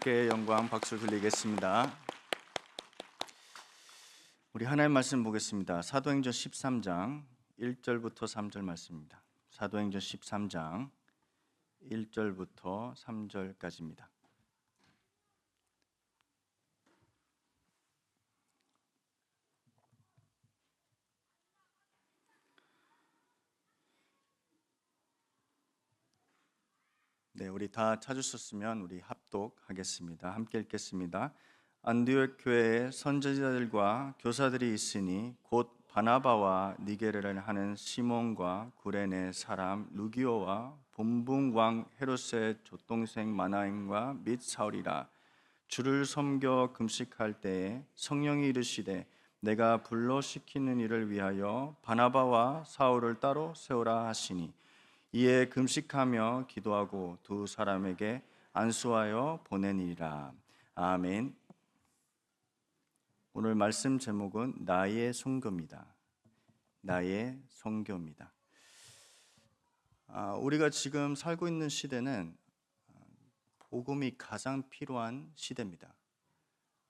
하나님께 영광 박수 돌리겠습니다. 우리 하나님 말씀 보겠습니다. 사도행전 13장 1절부터 3절 말씀입니다. 사도행전 13장 1절부터 3절까지입니다. 네, 우리 다 찾으셨으면 우리 합독하겠습니다. 함께 읽겠습니다. 안디옥 교회에 선지자들과 교사들이 있으니 곧 바나바와 니게르를 하는 시몬과 구레네 사람 루기오와 본붕 왕 헤롯의 맏동생 마나임과 및 사울이라. 주를 섬겨 금식할 때에 성령이 이르시되 내가 불러 시키는 일을 위하여 바나바와 사울을 따로 세우라 하시니 이에 금식하며 기도하고 두 사람에게 안수하여 보내니라. 아멘. 오늘 말씀 제목은 나의 선교입니다. 나의 선교입니다. 우리가 지금 살고 있는 시대는 복음이 가장 필요한 시대입니다.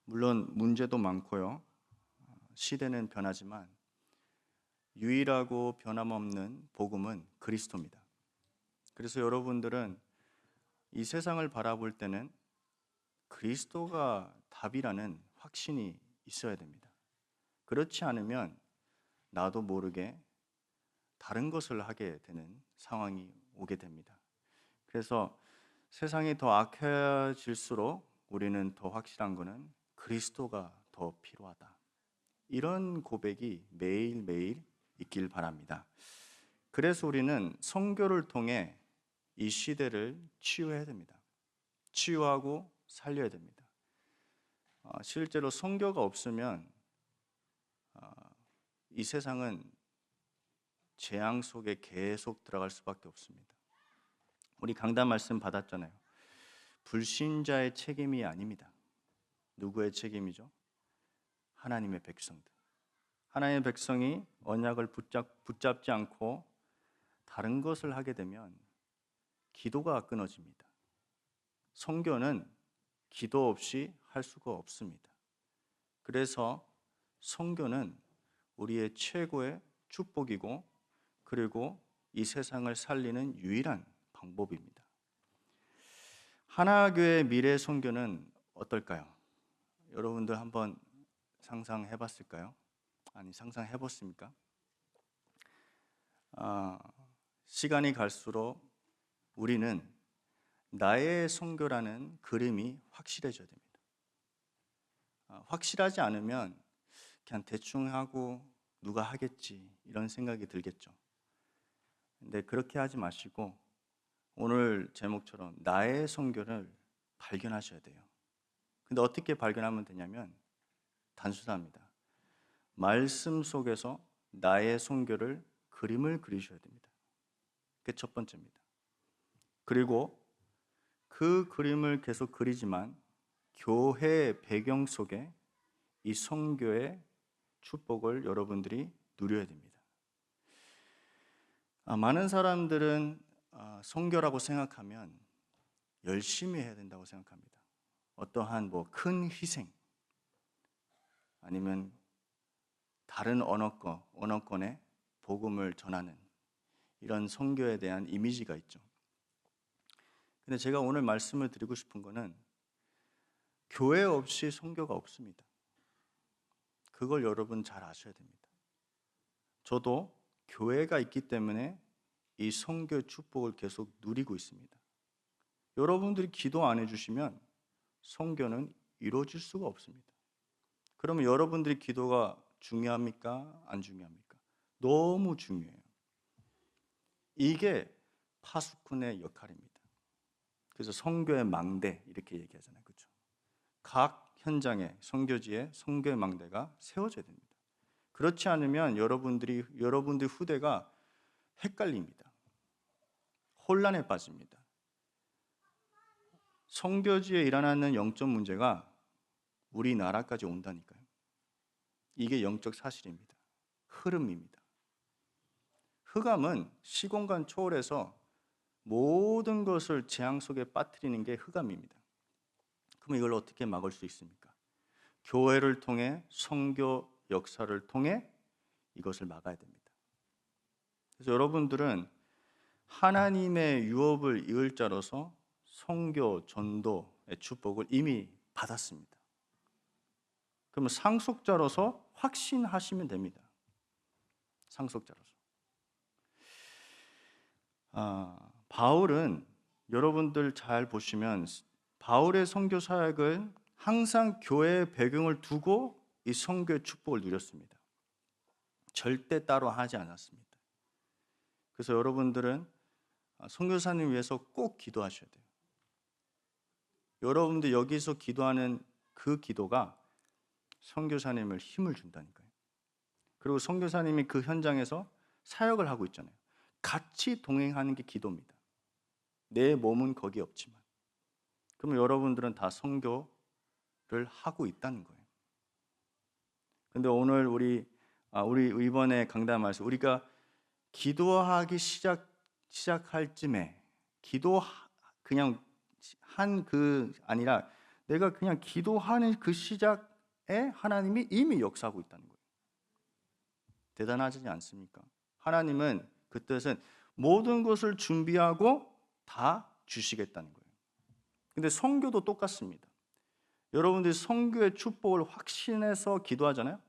물론 문제도 많고요. 시대는 변하지만 유일하고 변함없는 복음은 그리스도입니다. 그래서 여러분들은 이 세상을 바라볼 때는 그리스도가 답이라는 확신이 있어야 됩니다. 그렇지 않으면 나도 모르게 다른 것을 하게 되는 상황이 오게 됩니다. 그래서 세상이 더 악해질수록 우리는 더 확실한 것은 그리스도가 더 필요하다. 이런 고백이 매일매일 있길 바랍니다. 그래서 우리는 선교를 통해 이 시대를 치유해야 됩니다. 치유하고 살려야 됩니다. 실제로 선교가 없으면 이 세상은 재앙 속에 계속 들어갈 수밖에 없습니다. 우리 강단 말씀 받았잖아요. 불신자의 책임이 아닙니다. 누구의 책임이죠? 하나님의 백성들. 하나님의 백성이 언약을 붙잡지 않고 다른 것을 하게 되면 기도가 끊어집니다. 선교는 기도 없이 할 수가 없습니다. 그래서 선교는 우리의 최고의 축복이고 그리고 이 세상을 살리는 유일한 방법입니다. 하나교회 미래 선교는 어떨까요? 여러분들 한번 상상해 봤을까요? 아니, 상상해 봤습니까? 시간이 갈수록 우리는 나의 선교라는 그림이 확실해져야 됩니다. 확실하지 않으면 그냥 대충 하고 누가 하겠지 이런 생각이 들겠죠. 근데 그렇게 하지 마시고 오늘 제목처럼 나의 선교를 발견하셔야 돼요. 근데 어떻게 발견하면 되냐면 단순합니다. 말씀 속에서 나의 선교를 그림을 그리셔야 됩니다. 그게 첫 번째입니다. 그리고 그 그림을 계속 그리지만 교회의 배경 속에 이 선교의 축복을 여러분들이 누려야 됩니다. 많은 사람들은 선교라고 생각하면 열심히 해야 된다고 생각합니다. 어떠한 큰 희생 아니면 다른 언어권에 복음을 전하는 이런 선교에 대한 이미지가 있죠. 근데 제가 오늘 말씀을 드리고 싶은 거는 교회 없이 선교가 없습니다. 그걸 여러분 잘 아셔야 됩니다. 저도 교회가 있기 때문에 이 선교 축복을 계속 누리고 있습니다. 여러분들이 기도 안 해주시면 선교는 이루어질 수가 없습니다. 그러면 여러분들의 기도가 중요합니까? 안 중요합니까? 너무 중요해요. 이게 파수꾼의 역할입니다. 그래서 선교의 망대 이렇게 얘기하잖아요. 그렇죠? 각 현장에 선교지에 선교의 망대가 세워져야 됩니다. 그렇지 않으면 여러분들 후대가 헷갈립니다. 혼란에 빠집니다. 선교지에 일어나는 영적 문제가 우리나라까지 온다니까요. 이게 영적 사실입니다. 흐름입니다. 흑암은 시공간 초월해서 모든 것을 재앙 속에 빠뜨리는 게 흑암입니다. 그럼 이걸 어떻게 막을 수 있습니까? 교회를 통해, 선교 역사를 통해 이것을 막아야 됩니다. 그래서 여러분들은 하나님의 유업을 이을 자로서 선교, 전도의 축복을 이미 받았습니다. 그러면 상속자로서 확신하시면 됩니다. 상속자로서. 바울은 여러분들 잘 보시면 바울의 선교 사역은 항상 교회의 배경을 두고 이 선교의 축복을 누렸습니다. 절대 따로 하지 않았습니다. 그래서 여러분들은 선교사님 위해서 꼭 기도하셔야 돼요. 여러분들 여기서 기도하는 그 기도가 선교사님을 힘을 준다니까요. 그리고 선교사님이 그 현장에서 사역을 하고 있잖아요. 같이 동행하는 게 기도입니다. 내 몸은 거기 없지만. 그러면 여러분들은 다 선교를 하고 있다는 거예요. 근데 오늘 우리 이번에 강단에서 우리가 기도하기 시작할 쯤에 그냥 한 그 아니라 내가 그냥 기도하는 그 시작에 하나님이 이미 역사하고 있다는 거예요. 대단하지 않습니까? 하나님은 그 뜻은 모든 것을 준비하고 다 주시겠다는 거예요. 근데 선교도 똑같습니다. 여러분들이 선교의 축복을 확신해서 기도하잖아요.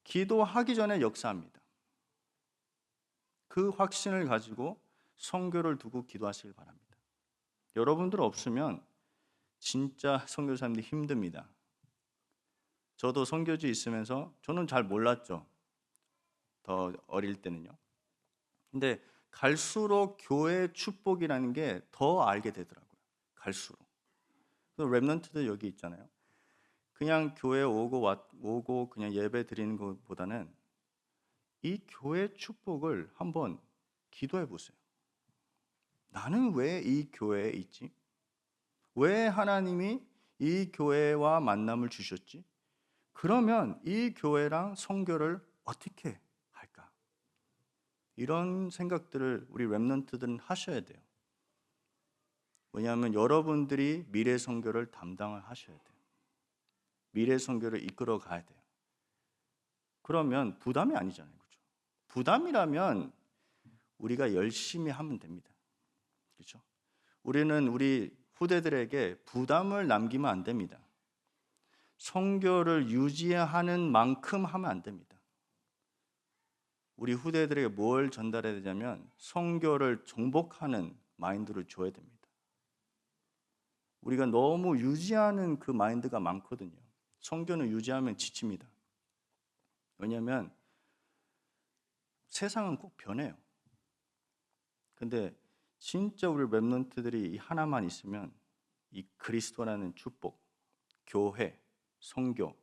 기도하기 전에 역사합니다. 그 확신을 가지고 선교를 두고 기도하시길 바랍니다. 여러분들 없으면 진짜 선교사님들이 힘듭니다. 저도 선교지 있으면서 저는 잘 몰랐죠. 더 어릴 때는요. 근데 갈수록 교회의 축복이라는 게 더 알게 되더라고요. 갈수록. 렘넌트들 여기 있잖아요. 그냥 교회 오고 그냥 예배 드리는 것보다는 이 교회 축복을 한번 기도해 보세요. 나는 왜 이 교회에 있지? 왜 하나님이 이 교회와 만남을 주셨지? 그러면 이 교회랑 선교를 어떻게 할까? 이런 생각들을 우리 렘넌트들은 하셔야 돼요. 왜냐하면 여러분들이 미래 선교를 담당을 하셔야 돼요. 미래 선교를 이끌어 가야 돼요. 그러면 부담이 아니잖아요. 그렇죠? 부담이라면 우리가 열심히 하면 됩니다. 그렇죠? 우리는 우리 후대들에게 부담을 남기면 안 됩니다. 선교를 유지하는 만큼 하면 안 됩니다. 우리 후대들에게 뭘 전달해야 되냐면 선교를 정복하는 마인드를 줘야 됩니다. 우리가 너무 유지하는 그 마인드가 많거든요. 선교는 유지하면 지칩니다. 왜냐하면 세상은 꼭 변해요. 근데 진짜 우리 렘넌트들이 이 하나만 있으면 이 그리스도라는 축복, 교회, 선교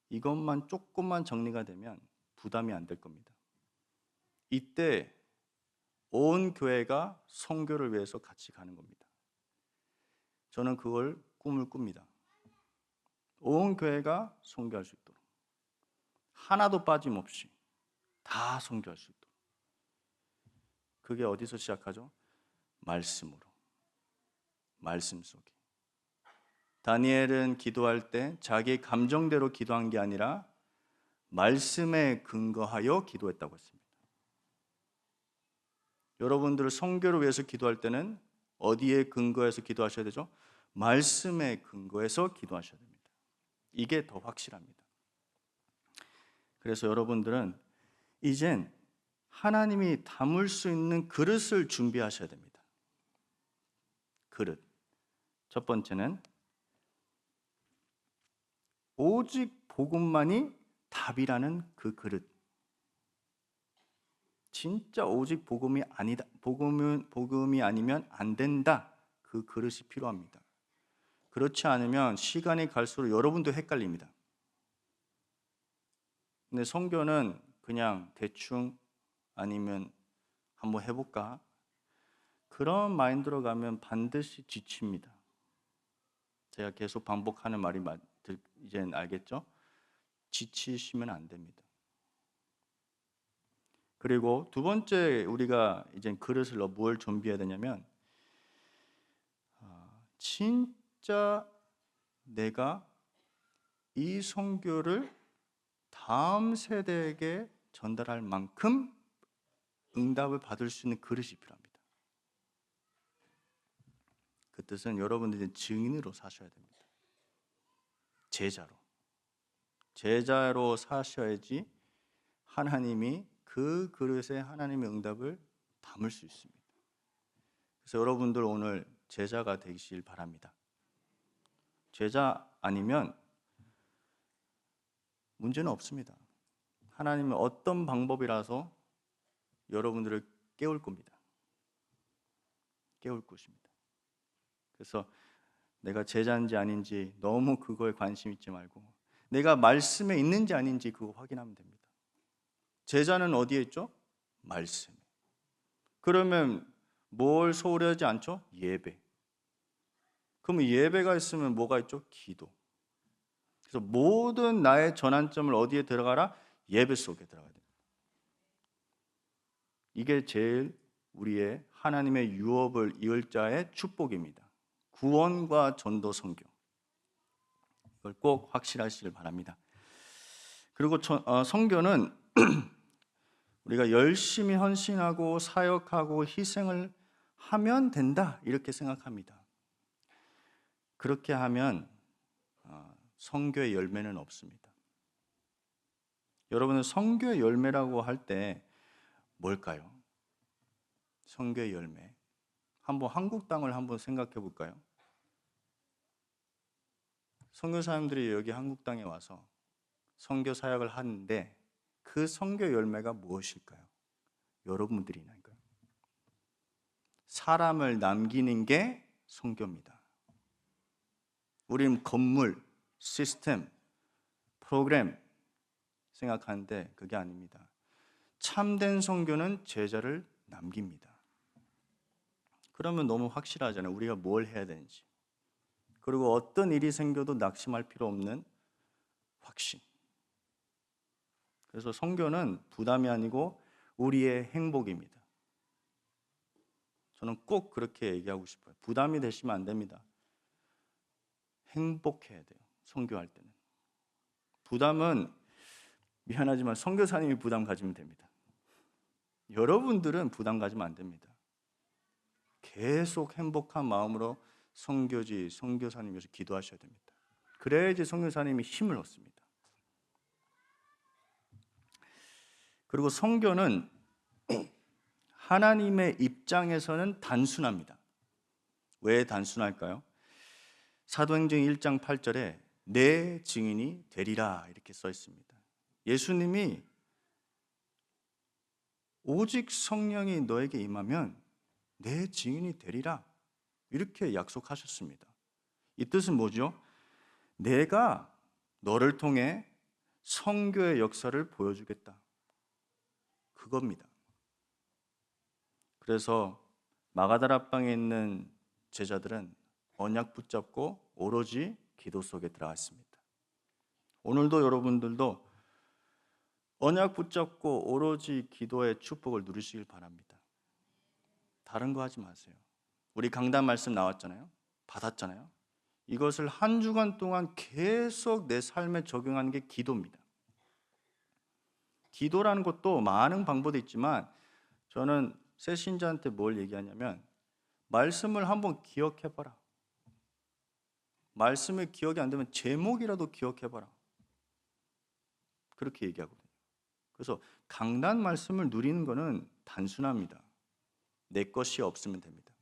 이것만 조금만 정리가 되면 부담이 안 될 겁니다. 이때 온 교회가 선교를 위해서 같이 가는 겁니다. 저는 그걸 꿈을 꿉니다. 온 교회가 선교할 수 있도록 하나도 빠짐없이 다 선교할 수 있도록. 그게 어디서 시작하죠? 말씀으로. 말씀 속에. 다니엘은 기도할 때 자기 감정대로 기도한 게 아니라 말씀에 근거하여 기도했다고 했습니다. 여러분들 선교를 위해서 기도할 때는 어디에 근거해서 기도하셔야 되죠? 말씀에 근거해서 기도하셔야 됩니다. 이게 더 확실합니다. 그래서 여러분들은 이젠 하나님이 담을 수 있는 그릇을 준비하셔야 됩니다. 그릇. 첫 번째는 오직 복음만이 답이라는 그 그릇. 진짜 오직 복음이 아니다. 복음이 아니면 안 된다. 그 그릇이 필요합니다. 그렇지 않으면 시간이 갈수록 여러분도 헷갈립니다. 근데 선교는 그냥 대충 아니면 한번 해볼까? 그런 마인드로 가면 반드시 지칩니다. 제가 계속 반복하는 말이 이제는 알겠죠? 지치시면 안 됩니다. 그리고 두 번째 우리가 이제 그릇을 뭘 준비해야 되냐면 진짜 내가 이 선교를 다음 세대에게 전달할 만큼 응답을 받을 수 있는 그릇이 필요합니다. 그 뜻은 여러분들이 증인으로 사셔야 됩니다. 제자로 사셔야지 하나님이 그 그릇에 하나님의 응답을 담을 수 있습니다. 그래서 여러분들 오늘 제자가 되시길 바랍니다. 제자 아니면 문제는 없습니다. 하나님은 어떤 방법이라서 여러분들을 깨울 겁니다. 깨울 것입니다. 그래서 내가 제자인지 아닌지 너무 그거에 관심 있지 말고 내가 말씀에 있는지 아닌지 그거 확인하면 됩니다. 제자는 어디에 있죠? 말씀에. 그러면 뭘 소홀히 하지 않죠? 예배. 그러면 예배가 있으면 뭐가 있죠? 기도. 그래서 모든 나의 전환점을 어디에 들어가라? 예배 속에 들어가야 됩니다. 이게 제일 우리의 하나님의 유업을 이을 자의 축복입니다. 구원과 전도 선교. 이걸 꼭 확실하시길 바랍니다. 그리고 선교는 우리가 열심히 헌신하고 사역하고 희생을 하면 된다 이렇게 생각합니다. 그렇게 하면 선교의 열매는 없습니다. 여러분은 선교의 열매라고 할 때 뭘까요? 선교의 열매. 한번 한국 땅을 한번 생각해 볼까요? 선교사님들이 여기 한국 땅에 와서 선교 사역을 하는데 그 선교 열매가 무엇일까요? 여러분들이니까요. 사람을 남기는 게 선교입니다. 우리는 건물, 시스템, 프로그램 생각하는데 그게 아닙니다. 참된 선교는 제자를 남깁니다. 그러면 너무 확실하잖아요. 우리가 뭘 해야 되는지. 그리고 어떤 일이 생겨도 낙심할 필요 없는 확신. 그래서 선교는 부담이 아니고 우리의 행복입니다. 저는 꼭 그렇게 얘기하고 싶어요. 부담이 되시면 안 됩니다. 행복해야 돼요. 선교할 때는. 부담은 미안하지만 선교사님이 부담 가지면 됩니다. 여러분들은 부담 가지면 안 됩니다. 계속 행복한 마음으로 선교사님 위해서 기도하셔야 됩니다. 그래야지 선교사님이 힘을 얻습니다. 그리고 선교는 하나님의 입장에서는 단순합니다. 왜 단순할까요? 사도행전 1장 8절에 내 증인이 되리라 이렇게 써 있습니다. 예수님이 오직 성령이 너에게 임하면 내 증인이 되리라 이렇게 약속하셨습니다. 이 뜻은 뭐죠? 내가 너를 통해 선교의 역사를 보여주겠다. 그겁니다. 그래서 마가다락방에 있는 제자들은 언약 붙잡고 오로지 기도 속에 들어갔습니다. 오늘도 여러분들도 언약 붙잡고 오로지 기도의 축복을 누리시길 바랍니다. 다른 거 하지 마세요. 우리 강단 말씀 나왔잖아요. 받았잖아요. 이것을 한 주간 동안 계속 내 삶에 적용하는 게 기도입니다. 기도라는 것도 많은 방법이 있지만 저는 새 신자한테 뭘 얘기하냐면 말씀을 한번 기억해봐라. 말씀이 기억이 안 되면 제목이라도 기억해봐라. 그렇게 얘기하거든요. 그래서 강단 말씀을 누리는 것은 단순합니다. 내 것이 없으면 됩니다.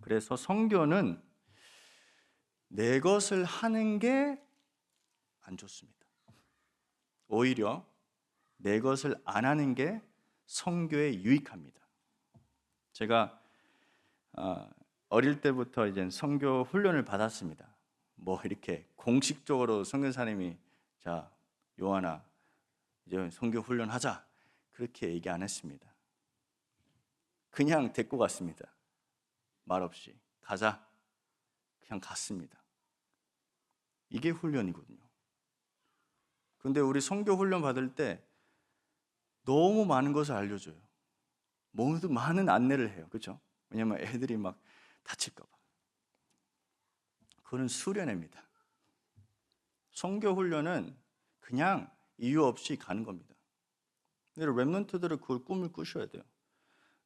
그래서 선교는 내 것을 하는 게 안 좋습니다. 오히려 내 것을 안 하는 게 선교에 유익합니다. 제가 어릴 때부터 이제 선교 훈련을 받았습니다. 뭐 이렇게 공식적으로 선교사님이 자 요한아 이제 선교 훈련하자 그렇게 얘기 안 했습니다. 그냥 데리고 갔습니다. 말없이 가자 그냥 갔습니다. 이게 훈련이거든요. 근데 우리 선교 훈련 받을 때 너무 많은 것을 알려줘요. 모두 많은 안내를 해요. 그렇죠? 왜냐면 애들이 막 다칠까 봐. 그거는 수련회입니다. 선교 훈련은 그냥 이유 없이 가는 겁니다. 근데 렘넌트들은 그걸 꿈을 꾸셔야 돼요.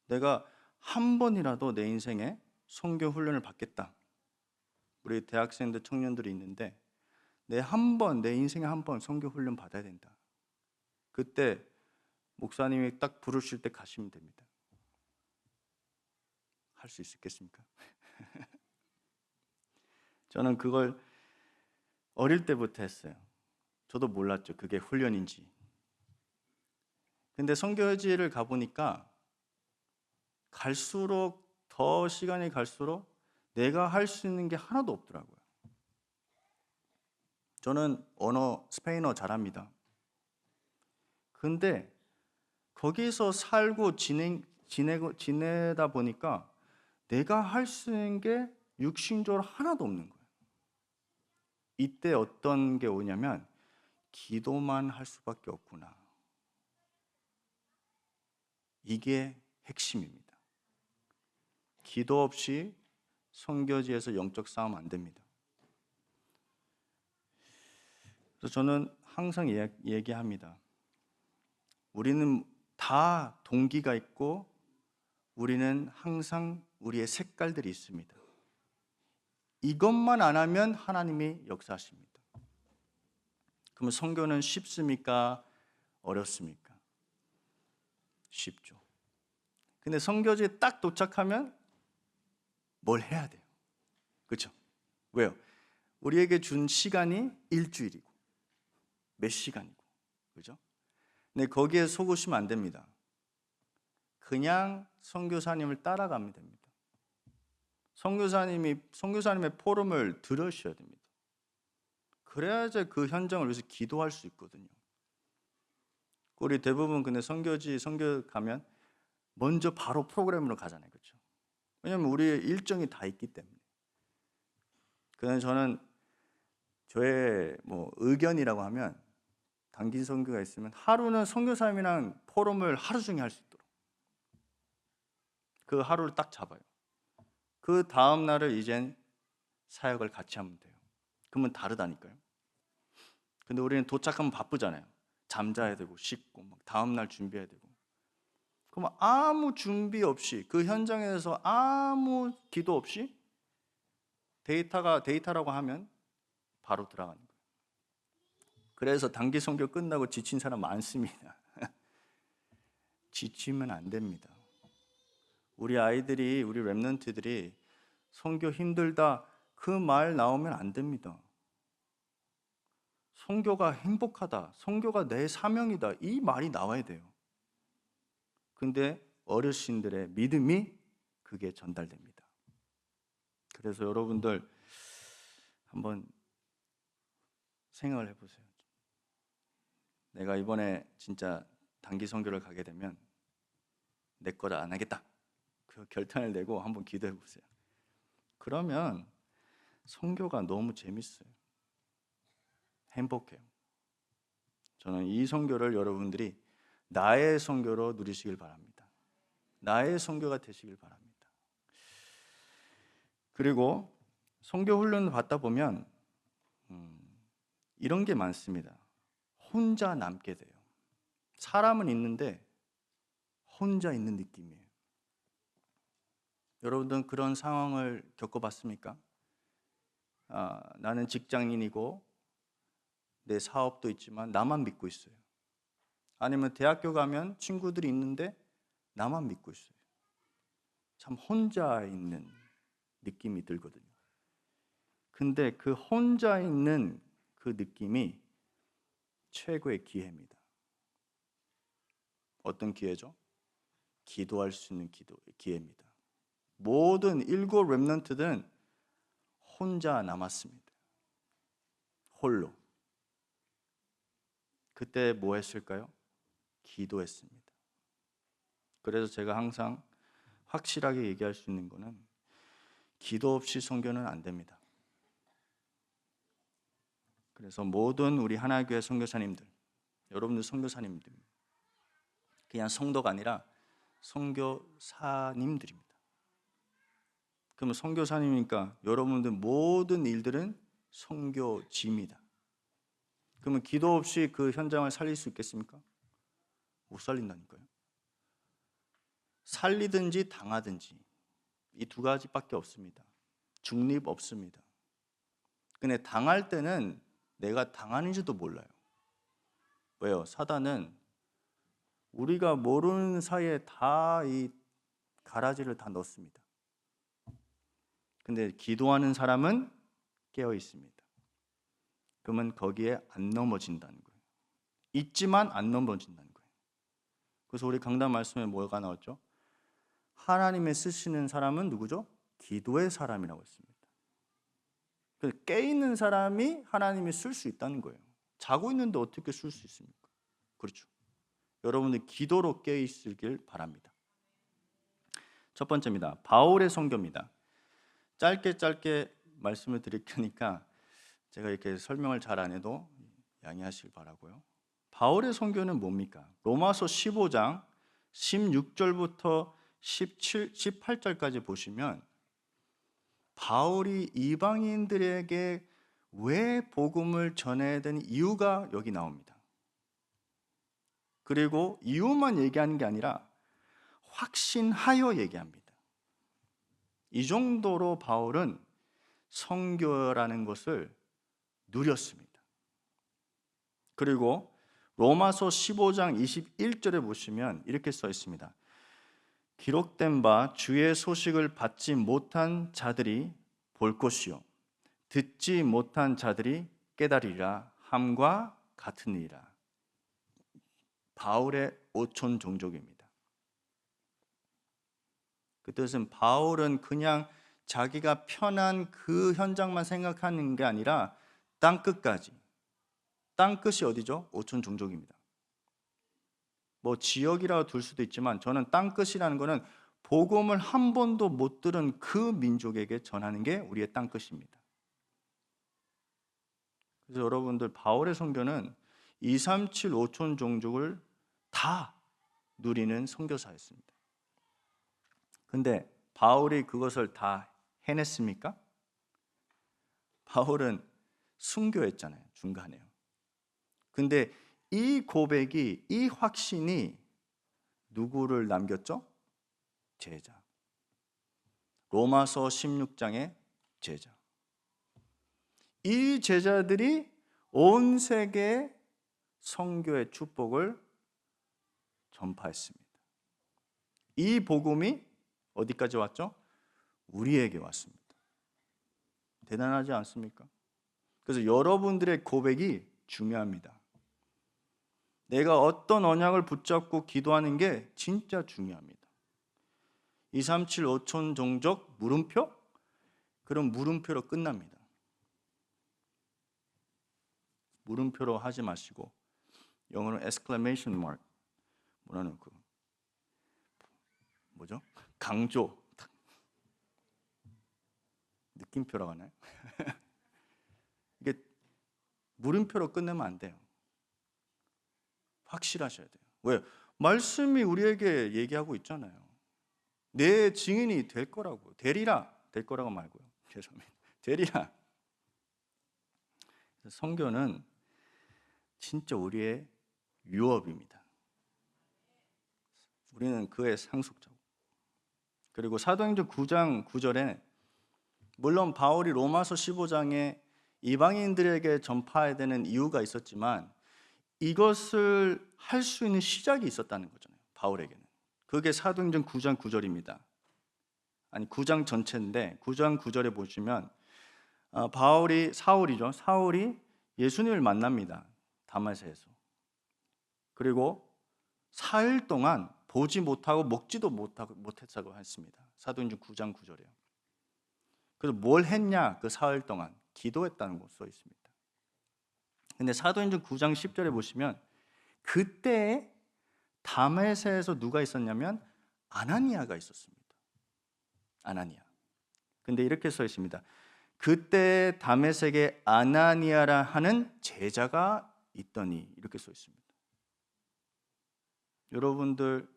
내가 한 번이라도 내 인생에 선교 훈련을 받겠다. 우리 대학생들, 청년들이 있는데 내 인생에 한 번 선교 훈련 받아야 된다. 그때 목사님이 딱 부르실 때 가시면 됩니다. 할 수 있겠습니까? 저는 그걸 어릴 때부터 했어요. 저도 몰랐죠. 그게 훈련인지. 근데 선교지를 가보니까 갈수록 더 시간이 갈수록 내가 할 수 있는 게 하나도 없더라고요. 저는 스페인어 잘합니다. 근데 거기서 살고 지내다 보니까 내가 할 수 있는 게 육신적으로 하나도 없는 거예요. 이때 어떤 게 오냐면 기도만 할 수밖에 없구나. 이게 핵심입니다. 기도 없이 선교지에서 영적 싸움 안 됩니다. 그래서 저는 항상 얘기합니다. 우리는 다 동기가 있고 우리는 항상 우리의 색깔들이 있습니다. 이것만 안 하면 하나님이 역사하십니다. 그러면 선교는 쉽습니까? 어렵습니까? 쉽죠. 근데 선교지에 딱 도착하면 뭘 해야 돼요? 그렇죠? 왜요? 우리에게 준 시간이 일주일이고 몇 시간이고, 그렇죠? 근데 거기에 속으시면 안 됩니다. 그냥 선교사님을 따라가면 됩니다. 선교사님의 포럼을 들으셔야 됩니다. 그래야지 그 현장을 위해서 기도할 수 있거든요. 우리 대부분 근데 선교 가면 먼저 바로 프로그램으로 가잖아요, 그렇죠? 왜냐하면 우리의 일정이 다 있기 때문에. 그래서 저는 저의 의견이라고 하면 단기 선교가 있으면 하루는 선교사님이랑 포럼을 하루 종일 할 수 있도록 그 하루를 딱 잡아요. 그 다음 날을 이젠 사역을 같이 하면 돼요. 그러면 다르다니까요. 근데 우리는 도착하면 바쁘잖아요. 잠자야 되고 씻고 막 다음 날 준비해야 되고. 그럼 아무 준비 없이 그 현장에서 아무 기도 없이 데이터라고 하면 바로 들어가는 거예요. 그래서 단기 선교 끝나고 지친 사람 많습니다. 지치면 안 됩니다. 우리 렘넌트들이 선교 힘들다 그 말 나오면 안 됩니다. 선교가 행복하다, 선교가 내 사명이다 이 말이 나와야 돼요. 근데 어르신들의 믿음이 그게 전달됩니다. 그래서 여러분들 한번 생각을 해보세요. 내가 이번에 진짜 단기 선교를 가게 되면 내 거를 안 하겠다. 그 결단을 내고 한번 기도해 보세요. 그러면 선교가 너무 재밌어요. 행복해요. 저는 이 선교를 여러분들이 나의 선교로 누리시길 바랍니다. 나의 선교가 되시길 바랍니다. 그리고 선교 훈련을 받다 보면 이런 게 많습니다. 혼자 남게 돼요. 사람은 있는데 혼자 있는 느낌이에요. 여러분들은 그런 상황을 겪어봤습니까? 나는 직장인이고 내 사업도 있지만 나만 믿고 있어요. 아니면 대학교 가면 친구들이 있는데 나만 믿고 있어요. 참 혼자 있는 느낌이 들거든요. 근데 그 혼자 있는 그 느낌이 최고의 기회입니다. 어떤 기회죠? 기도할 수 있는 기회입니다. 모든 7 렘넌트들은 혼자 남았습니다. 홀로. 그때 뭐 했을까요? 기도했습니다. 그래서 제가 항상 확실하게 얘기할 수 있는 거는 기도 없이 선교는 안 됩니다. 그래서 모든 우리 하나교회 선교사님들, 여러분들 선교사님들, 그냥 성도가 아니라 선교사님들입니다. 그러면 선교사님이니까 여러분들 모든 일들은 선교지입니다. 그러면 기도 없이 그 현장을 살릴 수 있겠습니까? 못 살린다니까요. 살리든지 당하든지 이 두 가지밖에 없습니다. 중립 없습니다. 근데 당할 때는 내가 당하는지도 몰라요. 왜요? 사단은 우리가 모르는 사이에 다 이 가라지를 다 넣습니다. 근데 기도하는 사람은 깨어 있습니다. 그러면 거기에 안 넘어진다는 거예요. 있지만 안 넘어진다는 거예요. 그래서 우리 강단 말씀에 뭐가 나왔죠? 하나님의 쓰시는 사람은 누구죠? 기도의 사람이라고 했습니다. 깨 있는 사람이 하나님이 쓸 수 있다는 거예요. 자고 있는데 어떻게 쓸 수 있습니까? 그렇죠. 여러분들 기도로 깨 있으길 바랍니다. 첫 번째입니다. 바울의 선교입니다. 짧게 말씀을 드릴 테니까 제가 이렇게 설명을 잘 안 해도 양해하시길 바라고요. 바울의 선교는 뭡니까? 로마서 15장 16절부터 18절까지 보시면 바울이 이방인들에게 왜 복음을 전해야 되는 이유가 여기 나옵니다. 그리고 이유만 얘기하는 게 아니라 확신하여 얘기합니다. 이 정도로 바울은 선교라는 것을 누렸습니다. 그리고 로마서 15장 21절에 보시면 이렇게 써 있습니다. 기록된 바 주의 소식을 받지 못한 자들이 볼 것이요 듣지 못한 자들이 깨달으리라 함과 같은 일이라. 바울의 오촌 종족입니다. 그 뜻은 바울은 그냥 자기가 편한 그 현장만 생각하는 게 아니라 땅끝까지. 땅끝이 어디죠? 오촌 종족입니다. 뭐 지역이라고 둘 수도 있지만 저는 땅끝이라는 것은 복음을 한 번도 못 들은 그 민족에게 전하는 게 우리의 땅끝입니다. 그래서 여러분들 바울의 선교는 237 오촌 종족을 다 누리는 선교사였습니다. 근데 바울이 그것을 다 해냈습니까? 바울은 순교했잖아요. 중간에요. 근데 이 고백이, 이 확신이 누구를 남겼죠? 제자. 로마서 16장의 제자. 이 제자들이 온 세계에 선교의 축복을 전파했습니다. 이 복음이 어디까지 왔죠? 우리에게 왔습니다. 대단하지 않습니까? 그래서 여러분들의 고백이 중요합니다. 내가 어떤 언약을 붙잡고 기도하는 게 진짜 중요합니다. 237 오촌 종족 물음표? 그럼 물음표로 끝납니다. 물음표로 하지 마시고 영어로 exclamation mark 뭐라는 그 뭐죠? 강조 느낌표라고 하나요? 이게 물음표로 끝내면 안 돼요. 확실하셔야 돼요. 왜? 말씀이 우리에게 얘기하고 있잖아요. 내 증인이 될 거라고. 되리라. 될 거라고 말고요. 죄송합니다. 되리라. 선교는 진짜 우리의 유업입니다. 우리는 그의 상속자고. 그리고 사도행전 9장 9절에 물론 바울이 로마서 15장에 이방인들에게 전파해야 되는 이유가 있었지만 이것을 할 수 있는 시작이 있었다는 거잖아요. 바울에게는. 그게 사도행전 9장 9절입니다. 아니 9장 전체인데 9장 9절에 보시면 사울이죠. 사울이 예수님을 만납니다. 다마스에서. 그리고 4일 동안 보지 못하고 먹지도 못했다고 했습니다. 사도행전 9장 9절이에요. 그래서 뭘 했냐? 그 4일 동안 기도했다는 거 써 있습니다. 근데 사도행전 9장 10절에 보시면 그때 다메섹에서 누가 있었냐면 아나니아가 있었습니다. 아나니아. 근데 이렇게 써 있습니다. 그때 다메섹에 아나니아라 하는 제자가 있더니 이렇게 써 있습니다. 여러분들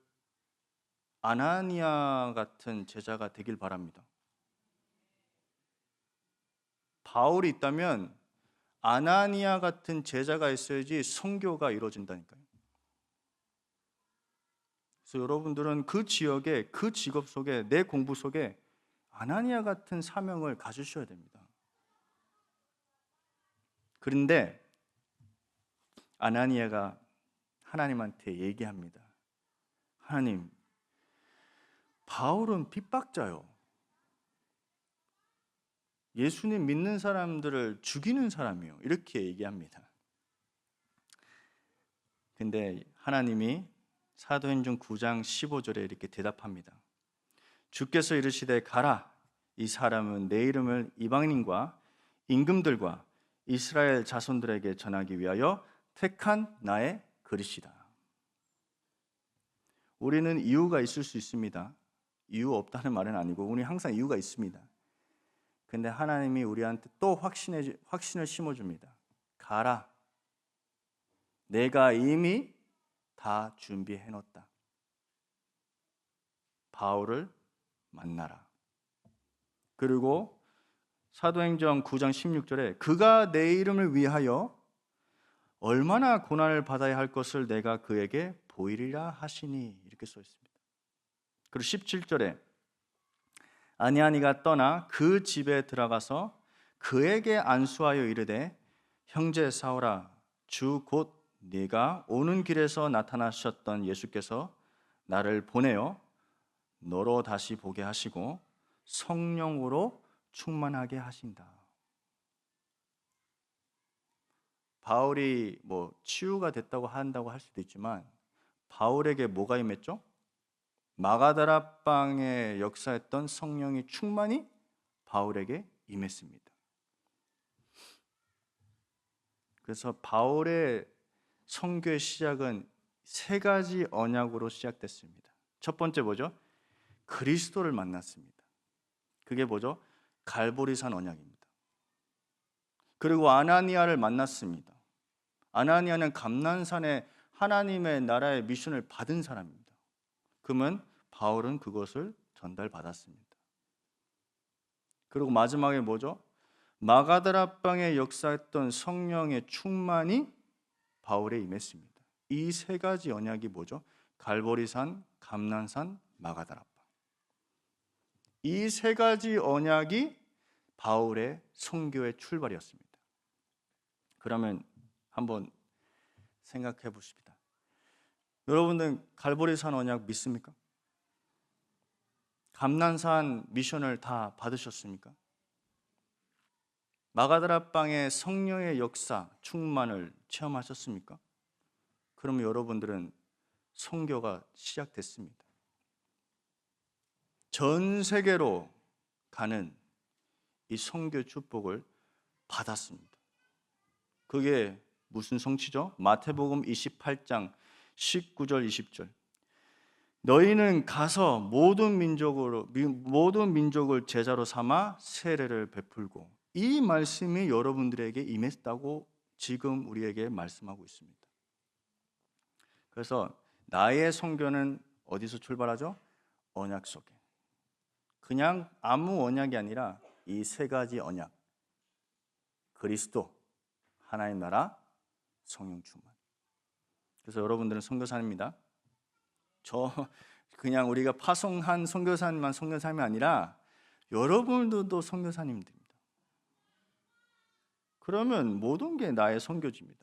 아나니아 같은 제자가 되길 바랍니다. 바울이 있다면 아나니아 같은 제자가 있어야지 선교가 이루어진다니까요. 그래서 여러분들은 그 지역에, 그 직업 속에, 내 공부 속에 아나니아 같은 사명을 가지셔야 됩니다. 그런데 아나니아가 하나님한테 얘기합니다. 하나님, 바울은 핍박자요. 예수님 믿는 사람들을 죽이는 사람이요. 이렇게 얘기합니다. 근데 하나님이 사도행전 9장 15절에 이렇게 대답합니다. 주께서 이르시되 가라. 이 사람은 내 이름을 이방인과 임금들과 이스라엘 자손들에게 전하기 위하여 택한 나의 그릇이다. 우리는 이유가 있을 수 있습니다. 이유 없다는 말은 아니고 우리 항상 이유가 있습니다. 근데 하나님이 우리한테 또 확신을 심어줍니다. 가라. 내가 이미 다 준비해놓았다. 바울을 만나라. 그리고 사도행전 9장 16절에 그가 내 이름을 위하여 얼마나 고난을 받아야 할 것을 내가 그에게 보이리라 하시니 이렇게 써 있습니다. 그리고 17절에 아니아니가 떠나 그 집에 들어가서 그에게 안수하여 이르되 형제 사울아 주 곧 네가 오는 길에서 나타나셨던 예수께서 나를 보내어 너로 다시 보게 하시고 성령으로 충만하게 하신다. 바울이 치유가 됐다고 한다고 할 수도 있지만 바울에게 뭐가 임했죠? 마가다라 방에 역사했던 성령의 충만이 바울에게 임했습니다. 그래서 바울의 선교의 시작은 세 가지 언약으로 시작됐습니다. 첫 번째 뭐죠? 그리스도를 만났습니다. 그게 뭐죠? 갈보리산 언약입니다. 그리고 아나니아를 만났습니다. 아나니아는 감난산에 하나님의 나라의 미션을 받은 사람입니다. 그러면 바울은 그것을 전달받았습니다. 그리고 마지막에 뭐죠? 마가다라 방에 역사했던 성령의 충만이 바울에 임했습니다. 이 세 가지 언약이 뭐죠? 갈보리산, 감난산, 마가다라 방. 이 세 가지 언약이 바울의 선교의 출발이었습니다. 그러면 한번 생각해 보십시다. 여러분들 갈보리산 언약 믿습니까? 감난산 미션을 다 받으셨습니까? 마가다라 방의 성령의 역사, 충만을 체험하셨습니까? 그러면 여러분들은 선교가 시작됐습니다. 전 세계로 가는 이 선교 축복을 받았습니다. 그게 무슨 성취죠? 마태복음 28장 19절 20절. 너희는 가서 모든 민족을 제자로 삼아 세례를 베풀고, 이 말씀이 여러분들에게 임했다고 지금 우리에게 말씀하고 있습니다. 그래서 나의 선교는 어디서 출발하죠? 언약 속에. 그냥 아무 언약이 아니라 이 세 가지 언약. 그리스도, 하나님 나라, 성령 충만. 그래서 여러분들은 선교사입니다. 그냥 우리가 파송한 선교사님만 선교사님이 아니라 여러분들도 선교사님들입니다. 그러면 모든 게 나의 선교지입니다.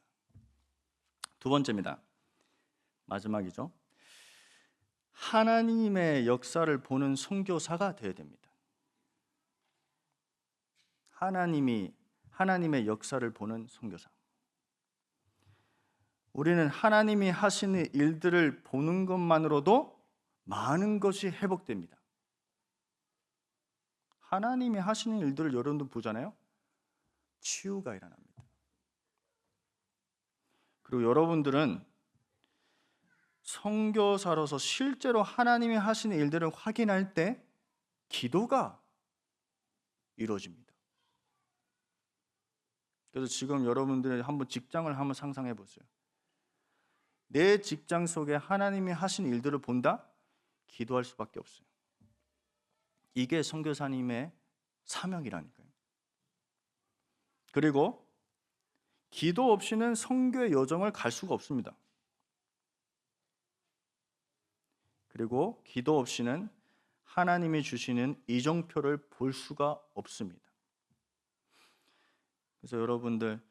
두 번째입니다. 마지막이죠. 하나님의 역사를 보는 선교사가 되어야 됩니다. 하나님의 역사를 보는 선교사. 우리는 하나님이 하시는 일들을 보는 것만으로도 많은 것이 회복됩니다. 하나님이 하시는 일들을 여러분들 보잖아요. 치유가 일어납니다. 그리고 여러분들은 선교사로서 실제로 하나님이 하시는 일들을 확인할 때 기도가 이루어집니다. 그래서 지금 여러분들이 한번 직장을 한번 상상해 보세요. 내 직장 속에 하나님이 하신 일들을 본다? 기도할 수밖에 없어요. 이게 선교사님의 사명이라니까요. 그리고 기도 없이는 선교의 여정을 갈 수가 없습니다. 그리고 기도 없이는 하나님이 주시는 이정표를 볼 수가 없습니다. 그래서 여러분들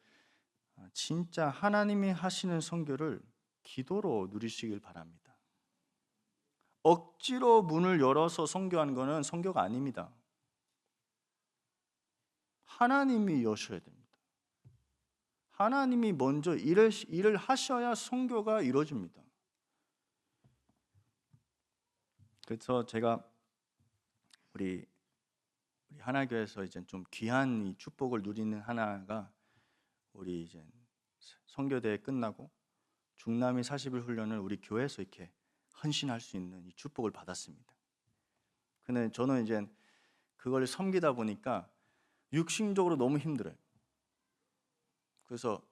진짜 하나님이 하시는 선교를 기도로 누리시길 바랍니다. 억지로 문을 열어서 선교하는 것은 선교가 아닙니다. 하나님이 여셔야 됩니다. 하나님이 먼저 일을 하셔야 선교가 이루어집니다. 그래서 제가 우리 하나교회에서 이제 좀 귀한 이 축복을 누리는 하나가, 우리 이제 선교대회 끝나고 중남미 40일 훈련을 우리 교회에서 이렇게 헌신할 수 있는 이 축복을 받았습니다. 근데 저는 이제 그걸 섬기다 보니까 육신적으로 너무 힘들어요. 그래서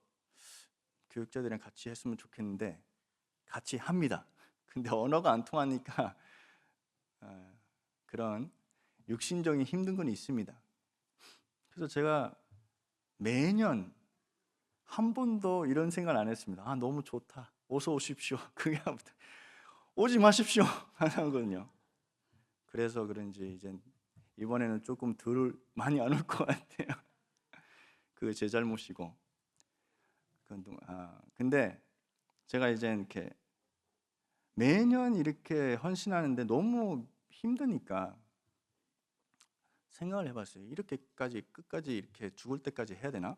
교육자들이랑 같이 했으면 좋겠는데 같이 합니다. 근데 언어가 안 통하니까 그런 육신적인 힘든 건 있습니다. 그래서 제가 매년 한 번도 이런 생각을 안 했습니다. 너무 좋다, 어서 오십시오. 그게 아무튼 오지 마십시오 하거든요. 그래서 그런지 이제 이번에는 조금 덜 많이 안 올 것 같아요. 그게 제 잘못이고. 근데 제가 이제 이렇게 매년 이렇게 헌신하는데 너무 힘드니까 생각을 해봤어요. 이렇게까지 끝까지 이렇게 죽을 때까지 해야 되나?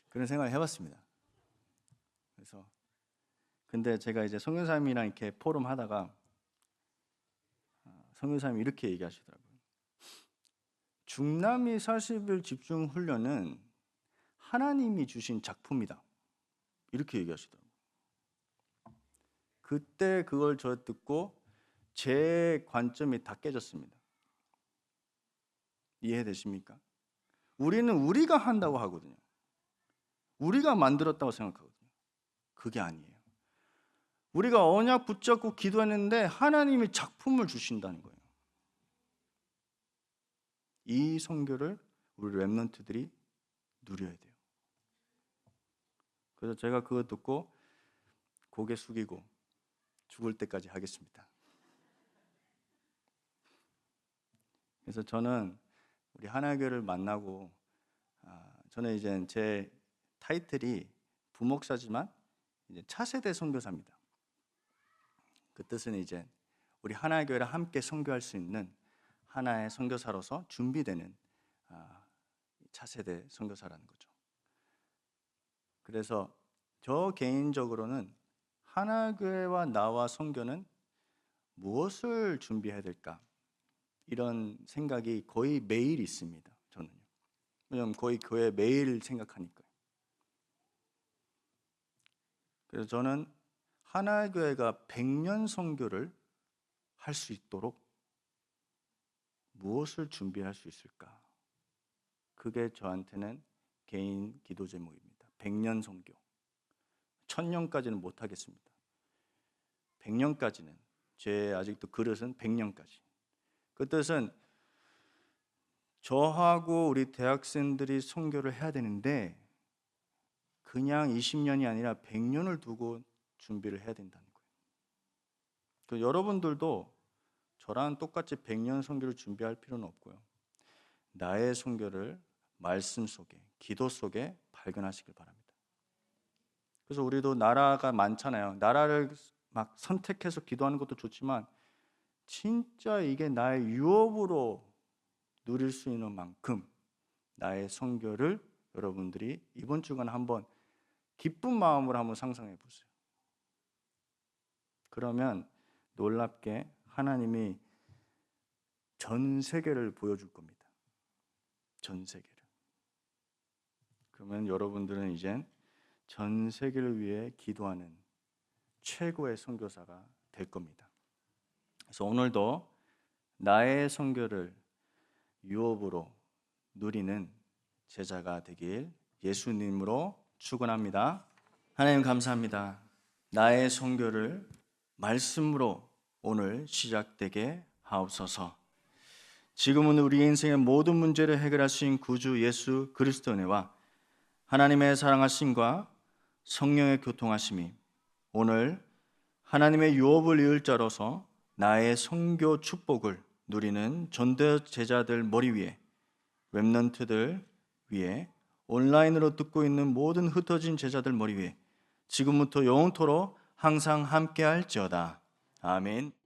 그런 생각을 해봤습니다. 그래서 근데 제가 이제 선교사님이랑 이렇게 포럼 하다가 선교사님이 이렇게 얘기하시더라고요. 중남미 40일 집중 훈련은 하나님이 주신 작품이다, 이렇게 얘기하시더라고요. 그때 그걸 저 듣고 제 관점이 다 깨졌습니다. 이해되십니까? 우리는 우리가 한다고 하거든요. 우리가 만들었다고 생각하거든요. 그게 아니에요. 우리가 언약 붙잡고 기도했는데 하나님이 작품을 주신다는 거예요. 이 선교를 우리 렘넌트들이 누려야 돼요. 그래서 제가 그거 듣고 고개 숙이고 죽을 때까지 하겠습니다. 그래서 저는 우리 하나교를 만나고 저는 이제 제 타이틀이 부목사지만 이제 차세대 선교사입니다. 그 뜻은 이제 우리 하나교회를 함께 선교할 수 있는 하나의 선교사로서 준비되는 차세대 선교사라는 거죠. 그래서 저 개인적으로는 하나교회와 나와 선교는 무엇을 준비해야 될까, 이런 생각이 거의 매일 있습니다. 저는요. 왜냐하면 거의 교회 매일 생각하니까요. 그래서 저는 하나교회가 100년 선교를 할 수 있도록 무엇을 준비할 수 있을까? 그게 저한테는 개인 기도 제목입니다. 100년 선교. 1000년까지는 못 하겠습니다. 100년까지는, 제 아직도 그릇은 100년까지. 그 뜻은 저하고 우리 대학생들이 선교를 해야 되는데 그냥 20년이 아니라 100년을 두고 준비를 해야 된다는 거예요. 그 여러분들도 저랑 똑같이 100년 선교를 준비할 필요는 없고요. 나의 선교를 말씀 속에, 기도 속에 발견하시길 바랍니다. 그래서 우리도 나라가 많잖아요. 나라를 막 선택해서 기도하는 것도 좋지만 진짜 이게 나의 유업으로 누릴 수 있는 만큼 나의 선교를 여러분들이 이번 주간 한번 기쁜 마음으로 한번 상상해 보세요. 그러면 놀랍게 하나님이 전 세계를 보여줄 겁니다. 전 세계를. 그러면 여러분들은 이젠 전 세계를 위해 기도하는 최고의 선교사가 될 겁니다. 그래서 오늘도 나의 선교를 유업으로 누리는 제자가 되길 예수님으로 축원합니다. 하나님 감사합니다. 나의 선교를 말씀으로 오늘 시작되게 하옵소서. 지금은 우리 인생의 모든 문제를 해결하신 구주 예수 그리스도의 은혜와 하나님의 사랑하심과 성령의 교통하심이 오늘 하나님의 유업을 이을 자로서 나의 선교 축복을 누리는 전도 제자들 머리 위에, 렘넌트들 위에, 온라인으로 듣고 있는 모든 흩어진 제자들 머리 위에 지금부터 영원토록 항상 함께 할지어다. 아멘.